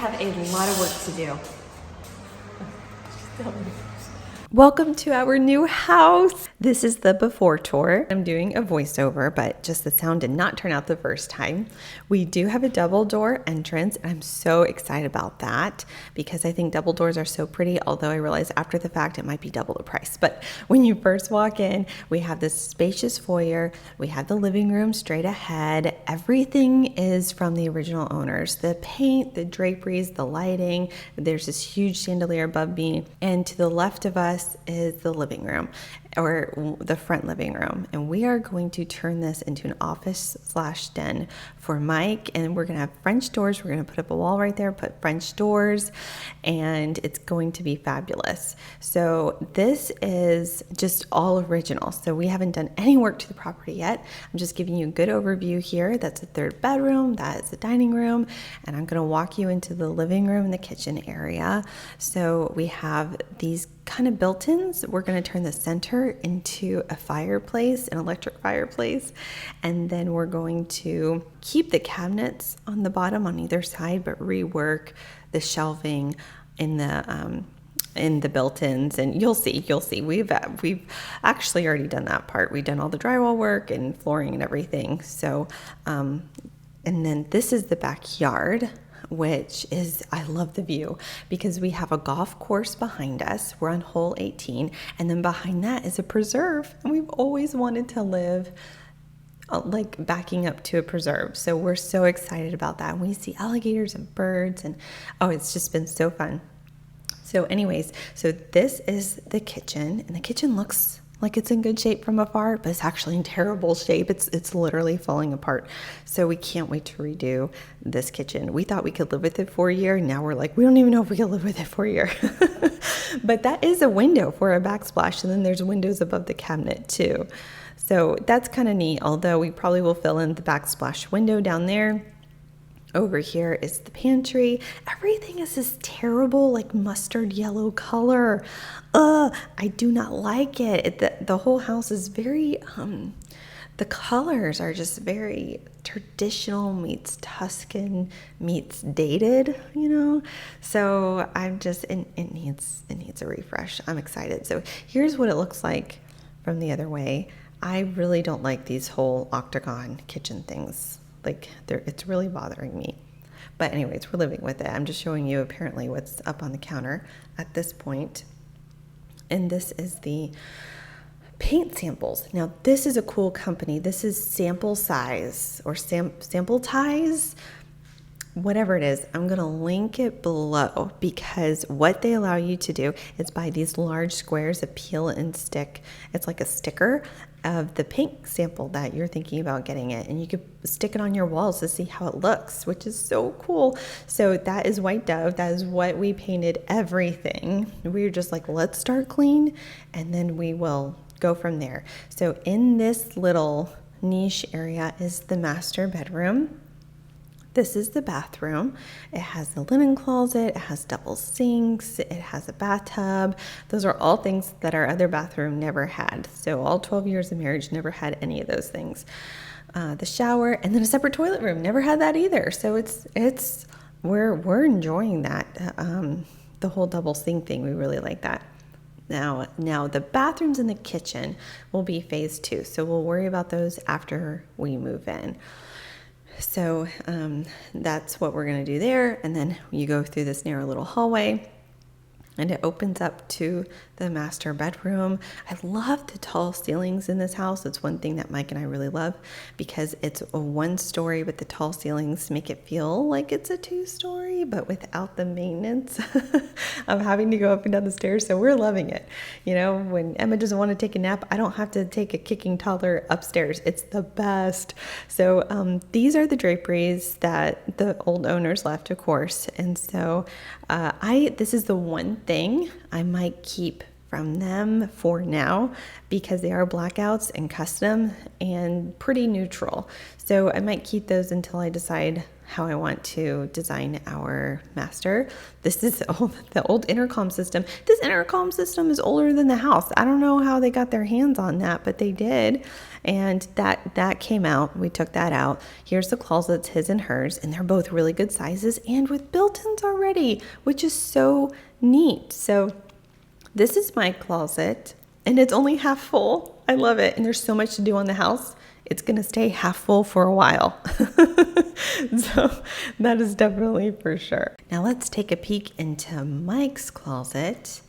have a lot of work to do. Welcome to our new house. This is the before tour. I'm doing a voiceover, but just the sound did not turn out the first time. We do have a double door entrance, and I'm so excited about that because I think double doors are so pretty, although I realize after the fact it might be double the price. But when you first walk in, we have this spacious foyer. We have the living room straight ahead. Everything is from the original owners. The paint, the draperies, the lighting. There's this huge chandelier above me, and to the left of us is the living room, or the front living room, and we are going to turn this into an office/den for Mike, and we're going to have French doors. We're going to put up a wall right there, put French doors, and it's going to be fabulous. So this is just all original, so we haven't done any work to the property yet. I'm just giving you a good overview here. That's a third bedroom, that is the dining room, and I'm going to walk you into the living room and the kitchen area. So we have these kind of built-ins. We're going to turn the center into a fireplace, an electric fireplace, and then we're going to keep the cabinets on the bottom on either side, but rework the shelving in the built-ins, and you'll see. We've actually already done that part. We've done all the drywall work and flooring and everything. So, and then this is the backyard, which is, I love the view because we have a golf course behind us. We're on hole 18, and then behind that is a preserve, and we've always wanted to live like backing up to a preserve. So we're so excited about that. And we see alligators and birds, and oh, it's just been so fun. So anyways, so this is the kitchen, and the kitchen looks like it's in good shape from afar, but it's actually in terrible shape. It's literally falling apart. So we can't wait to redo this kitchen. We thought we could live with it for a year. Now we're like, we don't even know if we can live with it for a year. But that is a window for a backsplash. And then there's windows above the cabinet too. So that's kind of neat. Although we probably will fill in the backsplash window down there. Over here is the pantry. Everything is this terrible, like mustard yellow color. I do not like it. The whole house is very, the colors are just very traditional meets Tuscan meets dated, you know? So I'm just, it needs a refresh. I'm excited. So here's what it looks like from the other way. I really don't like these whole octagon kitchen things. Like it's really bothering me. But anyways, we're living with it. I'm just showing you apparently what's up on the counter at this point. And this is the paint samples. Now this is a cool company. This is Sample Size or Sample Ties, whatever it is. I'm going to link it below because what they allow you to do is buy these large squares of peel and stick. It's like a sticker of the paint sample that you're thinking about getting it, and you could stick it on your walls to see how it looks, which is so cool. So that is White Dove. That is what we painted everything. We were just like, let's start clean and then we will go from there. So in this little niche area is the master bedroom. This is the bathroom. It has the linen closet, it has double sinks, it has a bathtub. Those are all things that our other bathroom never had. So all 12 years of marriage never had any of those things. The shower, and then a separate toilet room, never had that either. So we're enjoying that. The whole double sink thing, we really like that. Now the bathrooms in the kitchen will be phase 2. So we'll worry about those after we move in. So that's what we're going to do there. And then you go through this narrow little hallway, and it opens up to the master bedroom. I love the tall ceilings in this house. It's one thing that Mike and I really love because it's a 1-story, but the tall ceilings make it feel like it's a 2-story, but without the maintenance of having to go up and down the stairs. So we're loving it. You know, when Emma doesn't want to take a nap, I don't have to take a kicking toddler upstairs. It's the best. So these are the draperies that the old owners left, of course. And so this is the one thing I might keep from them for now because they are blackouts and custom and pretty neutral. So I might keep those until I decide how I want to design our master. This is the old intercom system. This intercom system is older than the house. I don't know how they got their hands on that, but they did. And that came out. We took that out. Here's the closets, his and hers, and they're both really good sizes and with built-ins already, which is so neat. So this is my closet, and it's only half full. I love it. And there's so much to do on the house. It's going to stay half full for a while. So that is definitely for sure. Now let's take a peek into Mike's closet.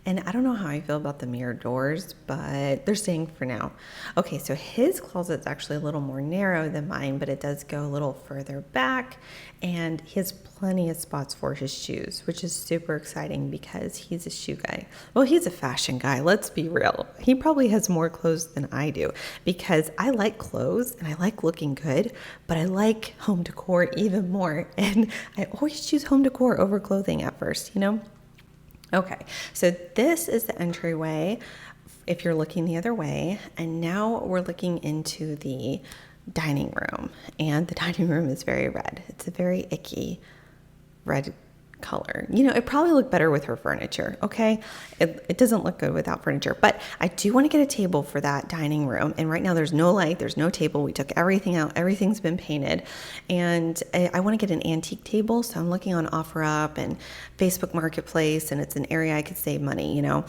And I don't know how I feel about the mirror doors, but they're staying for now. Okay, so his closet's actually a little more narrow than mine, but it does go a little further back. And he has plenty of spots for his shoes, which is super exciting because he's a shoe guy. Well, he's a fashion guy, let's be real. He probably has more clothes than I do because I like clothes and I like looking good, but I like home decor even more. And I always choose home decor over clothing at first, you know? Okay, so this is the entryway if you're looking the other way, and now we're looking into the dining room, and the dining room is very red. It's a very icky red color. You know, it probably looked better with her furniture, okay? It doesn't look good without furniture, but I do want to get a table for that dining room, and right now there's no light, there's no table. We took everything out, everything's been painted, and I want to get an antique table, so I'm looking on OfferUp and Facebook Marketplace, and it's an area I could save money, you know?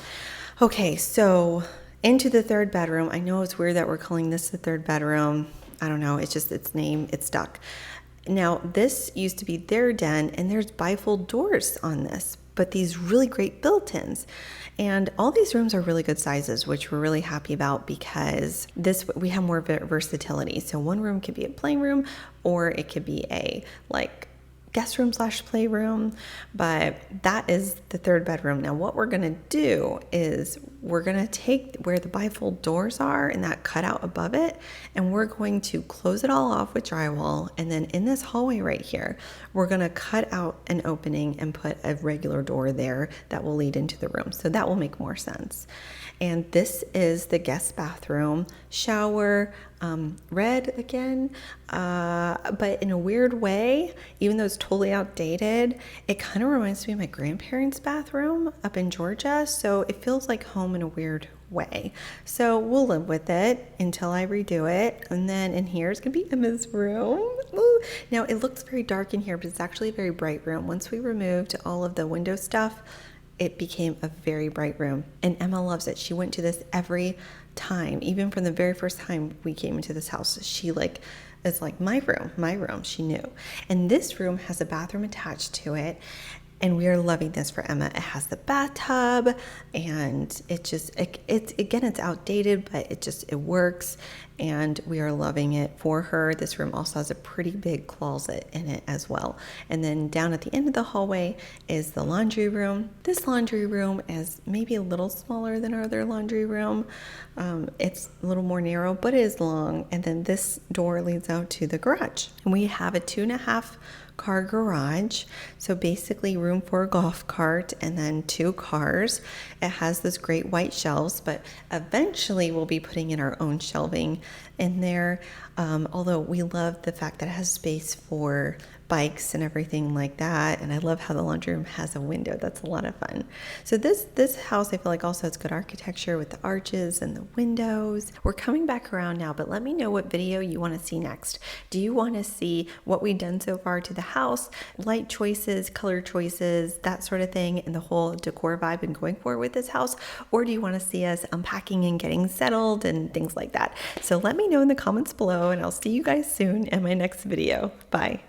Okay, so into the third bedroom. I know it's weird that we're calling this the third bedroom. I don't know, it's just its name, it's stuck. Now, this used to be their den, and there's bifold doors on this, but these really great built-ins. And all these rooms are really good sizes, which we're really happy about because we have more versatility. So one room could be a playroom, or it could be a guest room / playroom, but that is the third bedroom. Now what we're gonna do is we're gonna take where the bifold doors are and that cutout above it, and we're going to close it all off with drywall, and then in this hallway right here, we're gonna cut out an opening and put a regular door there that will lead into the room. So that will make more sense. And this is the guest bathroom, shower, red again, but in a weird way, even though it's totally outdated, it kind of reminds me of my grandparents' bathroom up in Georgia. So it feels like home in a weird way. So we'll live with it until I redo it. And then in here is gonna be Emma's room. Ooh. Now it looks very dark in here, but it's actually a very bright room. Once we removed all of the window stuff, it became a very bright room, and Emma loves it. She went to this every time, even from the very first time we came into this house. She it's like my room, she knew. And this room has a bathroom attached to it, and we are loving this for Emma. It has the bathtub, and it's outdated, but it works, and we are loving it for her. This room also has a pretty big closet in it as well. And then down at the end of the hallway is the laundry room. This laundry room is maybe a little smaller than our other laundry room. It's a little more narrow, but it is long. And then this door leads out to the garage. And we have a 2.5 car garage, so basically room for a golf cart and then 2 cars. It has this great white shelves, but eventually we'll be putting in our own shelving in there, although we love the fact that it has space for bikes and everything like that. And I love how the laundry room has a window. That's a lot of fun. So this house, I feel like, also has good architecture with the arches and the windows. We're coming back around now, but let me know what video you want to see next. Do you want to see what we've done so far to the house, light choices, color choices, that sort of thing, and the whole decor vibe and going for with this house? Or do you want to see us unpacking and getting settled and things like that? So let me know in the comments below, and I'll see you guys soon in my next video. Bye.